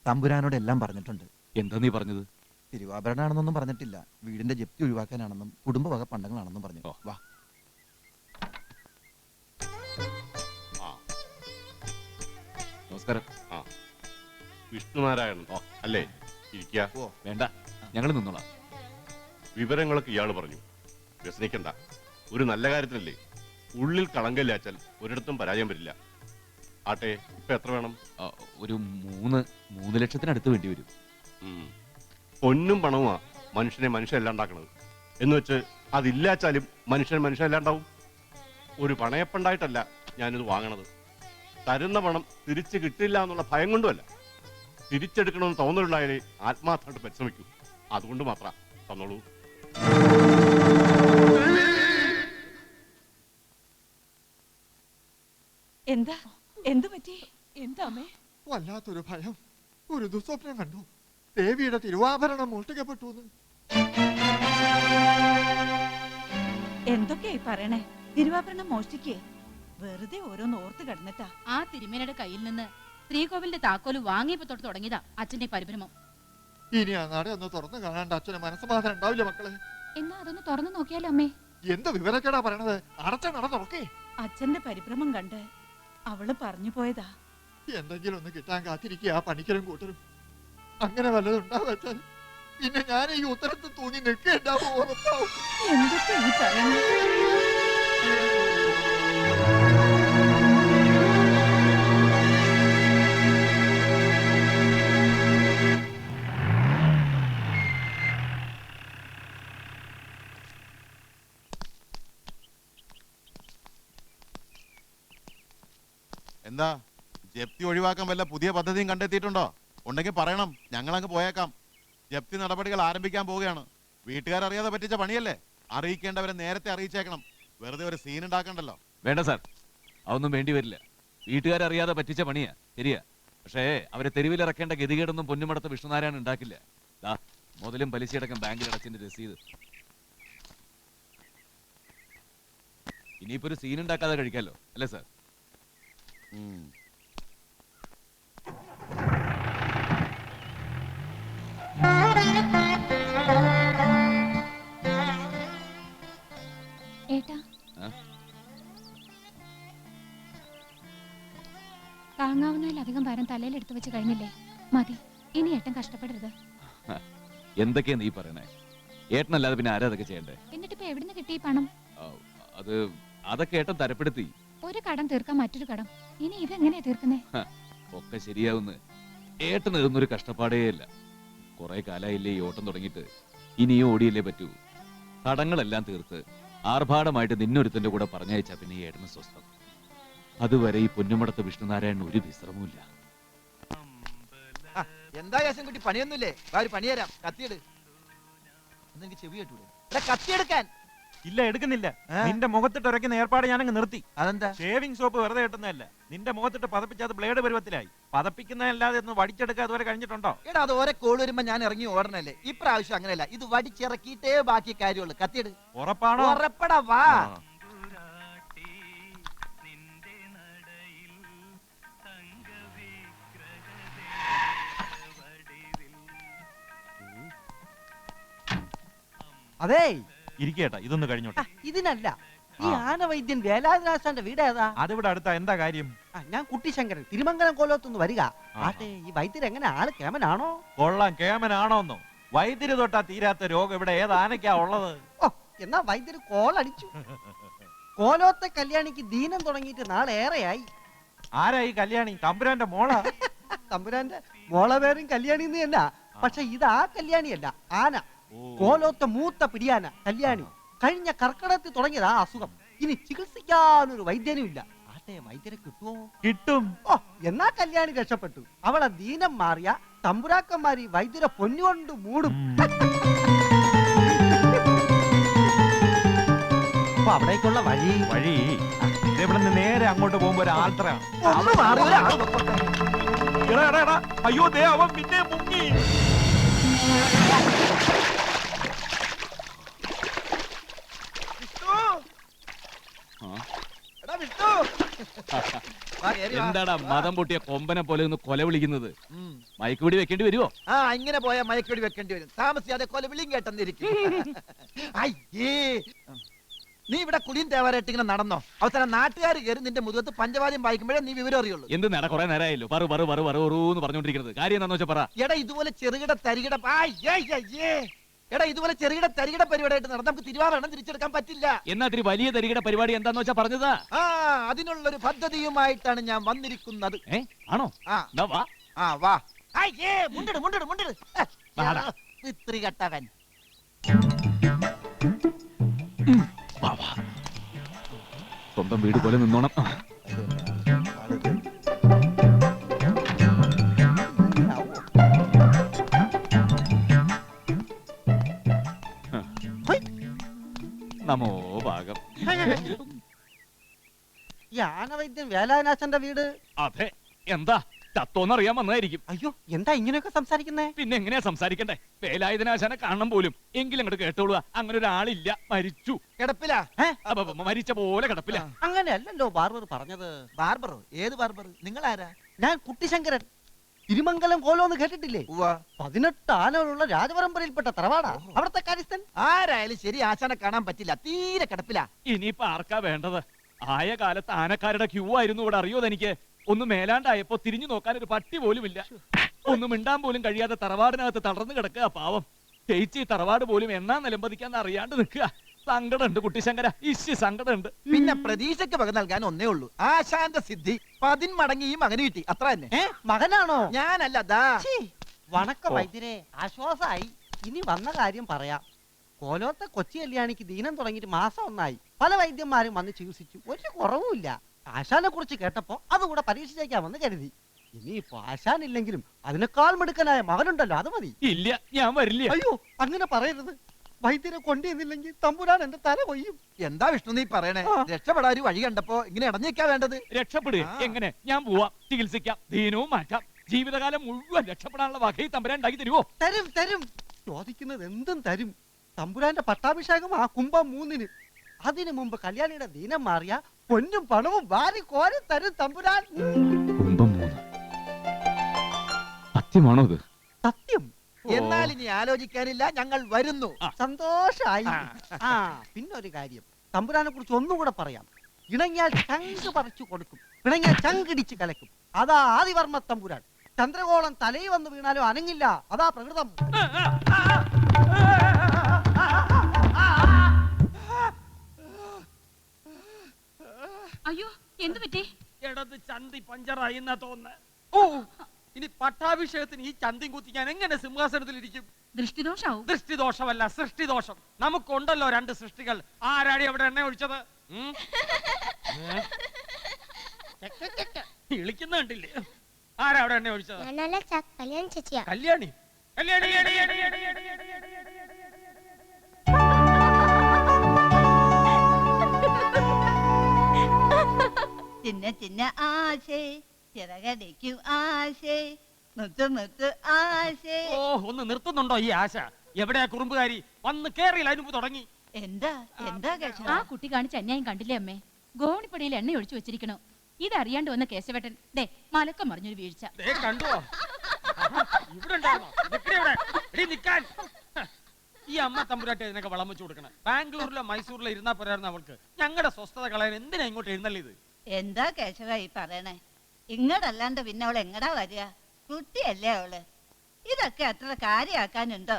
തമ്പുരാനോട് എല്ലാം പറഞ്ഞിട്ടുണ്ട്. എന്താ നീ പറഞ്ഞത്? തിരുവാഭരണമാണെന്നൊന്നും പറഞ്ഞിട്ടില്ല. വീടിന്റെ ജപ്തി ഒഴിവാക്കാനാണെന്നും കുടുംബവക പണ്ടങ്ങളാണെന്നും പറഞ്ഞു. വാ. നമസ്കാരം. വിഷ്ണുനാരായണൻ അല്ലേ? ഇരിക്കുക. വേണ്ട, ഞങ്ങൾ നിന്നോളാം. വിവരങ്ങളൊക്കെ ഇയാൾ പറഞ്ഞു. വ്യസനിക്കണ്ട. ഒരു നല്ല കാര്യത്തിനല്ലേ. ഉള്ളിൽ കളങ്കല്ലാച്ചാൽ ഒരിടത്തും പരാജയം വരില്ല. ആട്ടെ, ഇപ്പൊ എത്ര വേണം? ഒരു 3 ലക്ഷത്തിനടുത്ത് വേണ്ടി വരും. പൊന്നും പണവുമാ മനുഷ്യനെ മനുഷ്യല്ലാണ്ടാക്കണത് എന്ന് വെച്ച് അതില്ലാച്ചാലും മനുഷ്യല്ലാണ്ടാവും. ഒരു പണയപ്പണ്ടായിട്ടല്ല ഞാനിത് വാങ്ങണത്. തരുന്ന പണം തിരിച്ചു കിട്ടില്ല എന്നുള്ള ഭയം കൊണ്ടുമല്ല. തിരിച്ചെടുക്കണമെന്ന് തോന്നലുണ്ടായാലേ ആത്മാർത്ഥമായിട്ട് പരിശ്രമിക്കൂ. അതുകൊണ്ട് മാത്രം തന്നോളൂ. എന്താ എന്തു പറ്റി? എന്താ അമ്മേ? വല്ലാത്തൊരു ഭയം. ഒരു ദുസ്വപ്നം കണ്ടു. ദേവിയുടെ തിരുവാഭരണം മോഷ്ടിക്കപ്പെട്ടു. എന്തൊക്കെയായി പറയണേ? തിരുവാഭരണം മോഷ്ടിക്കേ? വെറുതെ ഓരോന്ന് ഓർത്ത് കിടന്നിട്ടാ. ആ തിരുമേനയുടെ കയ്യിൽ നിന്ന് ശ്രീകോവിലിന്റെ താക്കോല് വാങ്ങിയപ്പോ തൊട്ട് തുടങ്ങിയതാ അച്ഛന്റെ പരിഭ്രമം. ഇനി ആ നട ഒന്ന് തുറന്നു കാണാണ്ട് അച്ഛന് മനസ്സമാധാനം ഉണ്ടാവില്ല മക്കളെ. എന്നാ അതൊന്ന് തുറന്നു നോക്കിയാലോ അമ്മേ? എന്ത് വിവരക്കേടാ പറയണത്? അടച്ച നട തുറക്കേ. അച്ഛന്റെ പരിഭ്രമം കണ്ട് അവള് പറഞ്ഞു പോയതാ. എന്തെങ്കിലും ഒന്ന് കിട്ടാൻ കാത്തിരിക്കുക ആ പണിക്കരും കൂട്ടരും. അങ്ങനെ വല്ലതും ഉണ്ടാവച്ചാൽ പിന്നെ ഞാൻ ഈ ഉത്തരത്തിൽ തൂങ്ങി നിൽക്കേണ്ടാവോ? എന്തൊക്കെ ഈ പറയുന്നത്? എന്താ ജപ്തി ഒഴിവാക്കാൻ വല്ല പുതിയ പദ്ധതിയും കണ്ടെത്തിയിട്ടുണ്ടോ? ഉണ്ടെങ്കിൽ പറയണം, ഞങ്ങളങ്ങ് പോയേക്കാം. ജപ്തി നടപടികൾ ആരംഭിക്കാൻ പോവുകയാണ്. വീട്ടുകാരറിയാതെ പറ്റിച്ച പണിയല്ലേ, അറിയിക്കേണ്ടവരെ നേരത്തെ അറിയിച്ചേക്കണം. വെറുതെ ഒരു സീൻ ഉണ്ടാക്കണ്ടല്ലോ. വേണ്ട സാർ, അതൊന്നും വേണ്ടി വരില്ല. വീട്ടുകാരറിയാതെ പറ്റിച്ച പണിയാ, ശരിയാ. പക്ഷേ അവരെ തെരുവിലിറക്കേണ്ട ഗതികേടൊന്നും പൊന്നുമടത്ത് വിഷ്ണുനാരായണൻ ഉണ്ടാക്കില്ല. മുതലും പലിശയടക്കം ബാങ്കിൽ അടച്ചിന്റെ രസീത്. ഇനിയിപ്പോ ഒരു സീൻ ഉണ്ടാക്കാതെ കഴിക്കാലോ, അല്ലേ സാർ? ഏട്ടാ, താങ്ങാവുന്നതിലധികം ഭാരം തലയിൽ എടുത്തു വെച്ച് കഴിഞ്ഞില്ലേ? മതി, ഇനി ഏട്ടൻ കഷ്ടപ്പെടരുത്. എന്തൊക്കെയാ നീ പറയണേ? ഏട്ടനല്ലാതെ പിന്നെ ആരാ അതൊക്കെ ചെയ്യണ്ടേ? എന്നിട്ടിപ്പോ എവിടുന്ന് കിട്ടി പണം? അതൊക്കെ ഏട്ടൻ തരപ്പെടുത്തി. ഒരു കടം തീർക്കാൻ മറ്റൊരു കടം. ഇനി ഇതെങ്ങനെയാ തീർക്കുന്നേ? ഒക്കെ ശരിയാവുന്ന്. ഏട്ടന് ഇതൊന്നൊരു കഷ്ടപ്പാടേ ഇല്ല. കുറെ കാലായില്ലേ ഈ ഓട്ടം തുടങ്ങിയിട്ട്. ഇനിയും ഓടിയല്ലേ പറ്റൂ. കടങ്ങളെല്ലാം തീർത്ത് ആർഭാടമായിട്ട് നിന്നൊരുത്തന്റെ കൂടെ പറഞ്ഞയച്ചാ പിന്നെ ഈ ഏട്ടന് സ്വസ്ഥം. അതുവരെ ഈ പൊന്നുമടത്ത് വിഷ്ണുനാരായണൻ ഒരു വിശ്രമമില്ല. എന്താ യാസൻകുട്ടി, പണിയൊന്നുമില്ലേ? പണിയരാം. കത്തിയെട്. എനിക്ക് ചെവി കേട്ടൂടെ? കത്തിയെടുക്കാൻ. ഇല്ല, എടുക്കുന്നില്ല. നിന്റെ മുഖത്തിട്ട് ഉരയ്ക്കുന്ന ഏർപ്പാട് ഞാനങ്ങ് നിർത്തി. അതെന്താ? ഷേവിംഗ് സോപ്പ് വെറുതെ കിട്ടുന്നതല്ല. നിന്റെ മുഖത്തിട്ട് പതപ്പിച്ചത് ബ്ലേഡ് പരുവത്തിലായി. പതപ്പിക്കുന്നതല്ലാതെ ഒന്ന് വടിച്ചെടുക്കാൻ അതുവരെ കഴിഞ്ഞിട്ടുണ്ടോ? എടാ, അത് ഓരോ കോൾ വരുമ്പോ ഞാൻ ഇറങ്ങി ഓടണല്ലേ. ഇപ്രാവശ്യം അങ്ങനെയല്ല. ഇത് വടിച്ചിറക്കിയിട്ടേ ബാക്കി കാര്യമുള്ളൂ. കത്തിയെട്. ഉറപ്പാണോ? ഉറപ്പടാ, വാ. അതേ, ഇരിക്കേട്ടാ, ഇതൊന്ന് കഴിഞ്ഞോട്ടെ. ഇതിനല്ല, ഈ ആനവൈദ്യൻ വേലായുധനാശാന്റെ വീട് ഏതാ? അതിവിടെ അടുത്ത. എന്താ കാര്യം? ഞാൻ കുട്ടിശങ്കരൻ, തിരുമംഗലം കോലത്തൊന്ന് വരിക. ആട്ടെ, ഈ വൈദ്യർ എങ്ങനെ, ആള് കേമനാണോ? കൊള്ളാം, കേമനാണോന്നോ? വൈദ്യര് തൊട്ടാ തീരാത്ത രോഗം ഇവിടെ ഏത് ആനയ്ക്കാ ഉള്ളത്? ഓ, എന്നാ വൈദ്യര് കോളടിച്ചു. കോലോത്തെ കല്യാണിക്ക് ദീനം തുടങ്ങിയിട്ട് നാളേറെയായി. ആരാ ഈ കല്യാണി? തമ്പുരാന്റെ മോളാ? തമ്പുരാന്റെ മോളെ പേരും കല്യാണി തന്നെ. പക്ഷെ ഇത് ആ കല്യാണിയല്ല, ആന. കോലോത്തെ മൂത്ത പിടിയാന കല്യാണി. കഴിഞ്ഞ കർക്കിടകത്തിൽ തുടങ്ങിയതാ അസുഖം. ഇനി ചികിത്സിക്കാനൊരു വൈദ്യനും ഇല്ല. ആട്ടെ, വൈദ്യരെ കിട്ടുമോ? കിട്ടും. ഓ, എന്നാ കല്യാണി രക്ഷപ്പെട്ടു. അവളെ ദീനം മാറിയ തമ്പുരാക്കന്മാരി വൈദ്യരെ പൊന്നുകൊണ്ട് മൂടും. അപ്പൊ അവിടേക്കുള്ള വഴി ഇവിടെ നിന്ന് നേരെ അങ്ങോട്ട് പോകുമ്പോ ഒരു ആൽത്തറ. അയ്യോ, ദേ അവൻ പിന്നെ മുങ്ങി. വിഷ്ണു, വാ, കേറി വാ. എന്താടാ മതം പൊട്ടിയ കൊമ്പനെ പോലെ ഒന്ന് കൊല വിളിക്കുന്നത്? ഉം. മയക്കുപിടി വെക്കേണ്ടി വരുമോ? ആ ഇങ്ങനെ പോയാ മയക്കടി വെക്കേണ്ടി വരും. താമസിയാതെ കൊലവിളിയും കേട്ടെന്നിരിക്കും. അയ്യേ, നീ ഇവിടെ കുടിയും തേവാരായിട്ട് ഇങ്ങനെ നടന്നോ? അവസാനം നാട്ടുകാർ കയറി നിന്റെ മുഖത്ത് പഞ്ചവാദ്യം വായിക്കുമ്പോഴേ നീ വിവരം അറിയുള്ളൂ. എന്ത് നേടാ, കുറെ നേരമായല്ലോ പറു പറു പറു പറു എന്ന് പറഞ്ഞോണ്ടിരിക്കുന്നത്. കാര്യം എന്താന്ന് വെച്ചാ പറ. എടാ ഇതുപോലെ ചെറുകിട തരികിട എടാ ഇതുപോലെ ചെറുകിട തരികിട പരിപാടിയായിട്ട് നടന്ന് നമുക്ക് തിരുവാഭരണം തിരിച്ചെടുക്കാൻ പറ്റില്ല. എന്നാ ഇത്തിരി വലിയ തരികിട പരിപാടി എന്താന്ന് വെച്ചാ പറഞ്ഞതാ. ആ അതിനുള്ളൊരു പദ്ധതിയുമായിട്ടാണ് ഞാൻ വന്നിരിക്കുന്നത്. ആണോ? ആ എന്നാ വാ. ആ വാ. അയ്യേ, മുണ്ടിട് മുണ്ടിട് മുണ്ടിട്. വാടാ. ഇത്തിരി കെട്ടവൻ. വാ, വാ. സ്വന്തം വീട് പോലെ നിന്നോണം. നമോ ഭാഗം. ഈ ആനവൈദ്യൻ വേലാനാശന്റെ വീട്. അതെ, എന്താ ചത്തോന്നറിയാൻ വന്നതായിരിക്കും. അയ്യോ, എന്താ ഇങ്ങനെയൊക്കെ സംസാരിക്കുന്നേ? പിന്നെ എങ്ങനെയാ സംസാരിക്കണ്ടേ? വേലായുധനാശാനെ കാണണം പോലും. എങ്കിലും അങ്ങോട്ട് കേട്ടോളുക. അങ്ങനെ ഒരാളില്ല, മരിച്ചു. കിടപ്പിലാ? മരിച്ച പോലെ കിടപ്പില്ല. അങ്ങനെയല്ലല്ലോ ബാർബർ പറഞ്ഞത്. ബാർബറോ? ഏത് ബാർബർ? നിങ്ങൾ ആരാ? ഞാൻ കുട്ടിശങ്കരൻ. തിരുമംഗലം കോലോന്ന് കേട്ടിട്ടില്ലേ? 18 ആനകളുള്ള രാജപരമ്പരയിൽപ്പെട്ട തറവാടാ അവിടത്തെ കാര്യസ്ഥൻ. ആരായാലും ശരി, ആശാനെ കാണാൻ പറ്റില്ല. തീരെ കിടപ്പിലാ. ഇനിയിപ്പോ ആർക്കാ വേണ്ടത്? ആയ കാലത്ത് ആനക്കാരുടെ ക്യൂ ആയിരുന്നു ഇവിടെ. അറിയോ തനിക്ക്? ഒന്ന് മേലാണ്ടായപ്പോ തിരിഞ്ഞു നോക്കാൻ ഒരു പട്ടി പോലും ഇല്ല. ഒന്നും മിണ്ടാൻ പോലും കഴിയാതെ തറവാടിനകത്ത് തളർന്നു കിടക്കുക പാവം. ചേച്ചി തറവാട് പോലും എണ്ണാ നിലംപതിക്കാന്ന് അറിയാണ്ട് നിൽക്കുക. സങ്കടമുണ്ട് കുട്ടിശങ്കര, സങ്കടമുണ്ട്. പിന്നെ പ്രതീക്ഷയ്ക്ക് വക നൽകാൻ ഒന്നേ ഉള്ളൂ. ആശാന്റെ സിദ്ധി 10 മടങ്ങി ഈ മകന് കിട്ടി. അത്ര തന്നെ. മകനാണോ? ഞാനല്ല. ദാ വണക്ക വൈദ്യരെ, ആശ്വാസായി. ഇനി വന്ന കാര്യം പറയാം. കോലോത്തെ കൊച്ചി കല്യാണിക്ക് ദീനം തുടങ്ങിയിട്ട് മാസം 1 ആയി. പല വൈദ്യന്മാരും വന്ന് ചികിത്സിച്ചു, ഒരു കുറവുമില്ല. ആശാനെ കുറിച്ച് കേട്ടപ്പോ അതുകൂടെ പരീക്ഷിച്ചേക്കാമെന്ന് കരുതി. ഇനിയിപ്പോ ആശാനില്ലെങ്കിലും അതിനേക്കാൾ മിടുക്കനായ മകനുണ്ടല്ലോ, അത് മതി. ഇല്ല, ഞാൻ വരില്ല. അയ്യോ, അങ്ങനെ പറയരുത്. വൈദ്യരെ കൊണ്ടുവന്നില്ലെങ്കിൽ തമ്പുരാൻ എന്റെ തല കൊയ്യും. എന്താ വിഷ്ണു നീ പറയണേ? രക്ഷപ്പെടാൻ ഒരു വഴി കണ്ടപ്പോ ഇങ്ങനെ ഇടഞ്ഞേക്കാ വേണ്ടത്. രക്ഷപ്പെടുക എങ്ങനെ? ഞാൻ പോവാം, ചികിത്സിക്കാം, ദീനവും മാറ്റാം. ജീവിതകാലം മുഴുവൻ രക്ഷപ്പെടാനുള്ള വകയിൽ തമ്പുരാൻ ഉണ്ടാക്കി തരുമോ? തരും തരും. ചോദിക്കുന്നത് എന്തും തരും. തമ്പുരാന്റെ പട്ടാഭിഷേകം ആ കുംഭം 3-ന്. അതിനു മുമ്പ് കല്യാണിയുടെ ദീനം മാറിയ പൊന്നും പണവും വാരി കോരി തരും തമ്പുരാൻ. കുംഭം 3 സത്യമാണോ ഇത്? സത്യം. എന്നാൽ ഇനി ആലോചിക്കാനില്ല, ഞങ്ങൾ വരുന്നു. സന്തോഷായി. പിന്നൊരു കാര്യം, തമ്പുരാനെ കുറിച്ച് ഒന്നുകൂടെ പറയാം. ഇണങ്ങിയാൽ ചങ്ക് പറിച്ചു കൊടുക്കും, പിണങ്ങിയാൽ ചങ്കിടിച്ച് കലക്കും. അതാ ആദിവർമ്മ തമ്പുരാൻ. ചന്ദ്രകോളം തലയിൽ വന്ന് വീണാലും അനങ്ങില്ല, അതാ പ്രകൃതം. അയ്യോ, എന്തു പറ്റി? ഇടത് ചന്തി പഞ്ചറായി എന്നാ തോന്നുന്നത്. ഓ, ഇനി പട്ടാഭിഷേകത്തിന് ഈ ചന്തി കുത്തി ഞാൻ എങ്ങനെ സിംഹാസനത്തിൽ ഇരിക്കും? ദൃഷ്ടിദോഷാവും. ദൃഷ്ടിദോഷമല്ല, സൃഷ്ടിദോഷം. നമുക്കുണ്ടല്ലോ 2 സൃഷ്ടികൾ. ആരാടി അവിടെ എണ്ണ ഒഴിച്ചത്? ഇളിക്കുന്ന കണ്ടില്ലേ? ആരാ അവിടെ എണ്ണ ഒഴിച്ചത്? കല്യാണി. കല്യാണി ചിന്ന ചിന്ന ആശേ ചിറകടിക്കും ആശേ മുത്തു മുത്തു ആശേ. ഓ, ഒന്ന് നിർത്തുന്നുണ്ടോ ഈ ആശ? എവിടെയാ കുറുമ്പുകാരി? വന്ന് കേറിയില്ല, അതിന് മുമ്പ് തുടങ്ങി. എന്താ എന്താ കേശവ? ആ കുട്ടി കാണിച്ച അന്യായം കണ്ടില്ലേ അമ്മേ? ഗോണിപ്പടിയിൽ എണ്ണ ഒഴിച്ചു വെച്ചിരിക്കണോ? ഇതറിയാണ്ട് വന്ന കേശവേട്ടൻ ദേ മലക്കം മറിഞ്ഞൊരു വീഴ്ച. ദേ കണ്ടോ? ഇവിടെ ഉണ്ടായിരുന്നോ? നിക്കടി ഇവിടെ. എടീ നിക്കാൻ. ഈ അമ്മ തമ്പുരാട്ടി ഇതിനൊക്കെ വളം വെച്ച് കൊടുക്കണം. ബാംഗ്ലൂരിലോ മൈസൂരിലോ ഇരുന്നാ പോരായിരുന്നു അവൾക്ക്. ഞങ്ങളുടെ സ്വസ്ഥത കളയാൻ എന്തിനാ ഇങ്ങോട്ട് എഴുന്നള്ളിയത്? എന്താ കേശവ ഈ പറയണേ? ഇങ്ങടല്ലാണ്ട് പിന്നെ അവൾ എങ്ങടാ വരിക? കുട്ടിയല്ലേ അവള്. ഇതൊക്കെ അത്ര കാര്യാക്കാനുണ്ടോ?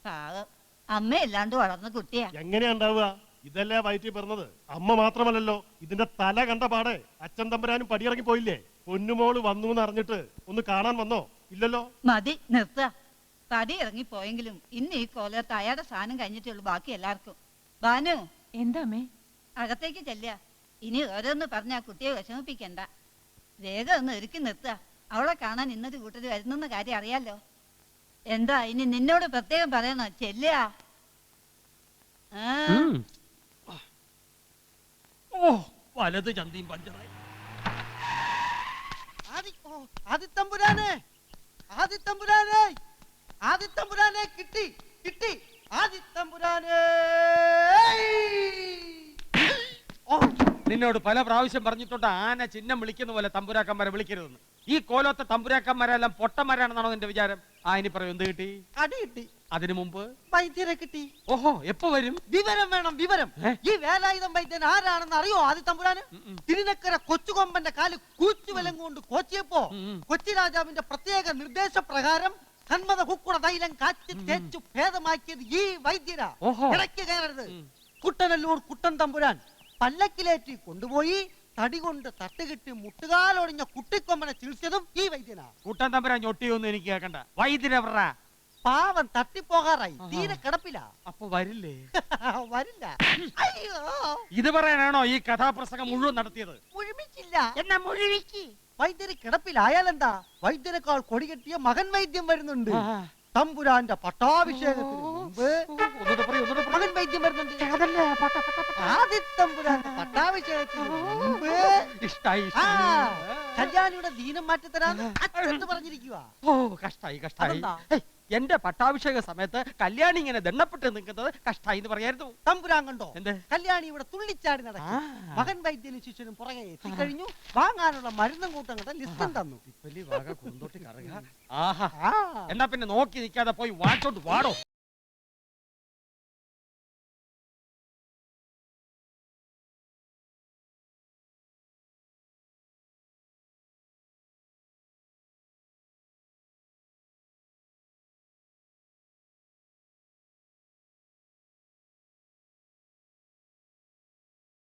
പാവം, അമ്മയല്ലാണ്ട് വളർന്ന കുട്ടിയാ. എങ്ങനെയാ ഉണ്ടാവുക? ഇതല്ലേ വയറ്റി പറഞ്ഞത്. അമ്മ മാത്രമല്ലല്ലോ, ഇതിന്റെ തല കണ്ട പാടെ അച്ഛൻ തമ്പുരാനും പടിയിറങ്ങി പോയില്ലേ? പൊന്നുമോള് വന്നു എന്ന് അറിഞ്ഞിട്ട് ഒന്ന് കാണാൻ വന്നോ? ഇല്ലല്ലോ. മതി, നിർത്തുക. തടി ഇറങ്ങിപ്പോയെങ്കിലും ഇന്ന് ഈ കോലത്ത് അയാളുടെ സാധനം കഴിഞ്ഞിട്ടുള്ളൂ ബാക്കി എല്ലാവർക്കും. ബാനു, എന്താ അമ്മേ? അകത്തേക്ക് ചെല്ലുക. ഇനി ഓരോന്ന് പറഞ്ഞാ കുട്ടിയെ വിഷമിപ്പിക്കണ്ട. വേഗം ഒന്ന് ഒരുക്കി നിർത്തുക. അവളെ കാണാൻ ഇന്നൊരു കൂട്ടര് വരുന്നെന്ന കാര്യം അറിയാലോ. എന്താ ഇനി നിന്നോട് പ്രത്യേകം പറയണോ? ചെല്ലുക. ഓ, വലത് ചന്തിയും പഞ്ചറായി. ആദിത്തമ്പുരാനെ, ആദിത്തമ്പുരാനെ, ആദിത്തമ്പുരാനെ, കിട്ടി കിട്ടി. ആദിത്തമ്പുരാനെ. ഓ, നിന്നോട് പല പ്രാവശ്യം പറഞ്ഞിട്ടുണ്ട് ആന ചിഹ്നം വിളിക്കുന്ന പോലെ തമ്പുരാക്കന്മാരെ വിളിക്കരുതെന്ന്. ഈ കോലത്തെ തമ്പുരാക്കന്മാരെല്ലാം പൊട്ടന്മാരാണെന്നാണോ നിന്റെ വിചാരം? ഇനി പറയൂ, എന്ത് കിട്ടി? അടി കിട്ടി. അതിനു മുമ്പ് വൈദ്യരെ കിട്ടി. ഓഹോ, എപ്പോ വരും? വിവരം വേണം, വിവരം. ഏ? ഈ വേലായുധം വൈദ്യൻ ആരാണെന്ന് അറിയോ ആദ്യ തമ്പുരാന്? തിരുനക്കര കൊച്ചുകൊമ്പന്റെ കാല് കൂച്ചുവലം കൊണ്ട് കോച്ചിയപ്പോ കൊച്ചി രാജാവിന്റെ പ്രത്യേക നിർദ്ദേശപ്രകാരം കന്മത കുക്കുട തൈലം കാച്ചി തേച്ചു ഭേദമാക്കിയത് ഈ വൈദ്യരാ. ഓഹോ. ഇടയ്ക്ക് കയറരുത്. കുട്ടനല്ലൂർ കുട്ടൻ തമ്പുരാൻ പല്ലക്കിലേറ്റി കൊണ്ടുപോയി തടി കൊണ്ട് തട്ടുകിട്ടി മുട്ടുകാലൊടിഞ്ഞ കുട്ടിക്കൊമ്പനെ ചികിത്സതും ഈ വൈദ്യനാ. കൂട്ടാൻ തമ്പുരാൻ ഞൊട്ടിയൊന്നും എനിക്ക് കേൾക്കണ്ട. വൈദ്യരവറ പാവം തട്ടിപ്പോകാറായി, തീരെ കിടപ്പില്ല. അപ്പൊ വരില്ലേ? വരില്ല. അയ്യോ, ഇത് പറയാനാണോ ഈ കഥാപ്രസംഗം മുഴുവൻ നടത്തിയത്? മുഴുമിച്ചില്ല. എന്നാ മുഴുവിക്ക്. വൈദ്യര് കിടപ്പിലായാലെന്താ? വൈദ്യരെക്കാൾ കൊടികെട്ടിയ മകൻ വൈദ്യം വരുന്നുണ്ട്. തമ്പുരാന്റെ പട്ടാഭിഷേകത്തിന് മുമ്പ് മകൻ വൈദ്യം വരുന്നുണ്ട്. ആദിത്തമ്പുരാന്റെ പട്ടാഭിഷേകത്തിന് മുമ്പ് കല്യാണിയുടെ ദീനം മാറ്റിത്തരാന്ന് അച്ഛൻ പറഞ്ഞിരിക്കുക. ഓ, കഷ്ടായി കഷ്ടായി. എന്റെ പട്ടാഭിഷേക സമയത്ത് കല്യാണി ഇങ്ങനെ ദണ്ണപ്പെട്ട് നിൽക്കുന്നത് കഷ്ടായി എന്ന് പറയായിരുന്നു. തമ്പുരാൻ കണ്ടോ? എന്ത്? കല്യാണി ഇവിടെ തുള്ളിച്ചാടി നടക്കും. മകൻ വൈദ്യനും ശിഷ്യനും പുറകെ എത്തിക്കഴിഞ്ഞു. വാങ്ങാനുള്ള മരുന്നും കൂട്ടങ്ങളുടെ ലിസ്റ്റും തന്നു. എന്നാ പിന്നെ നോക്കി നിൽക്കാതെ പോയി വാങ്ങിച്ചോണ്ട് വാടോ.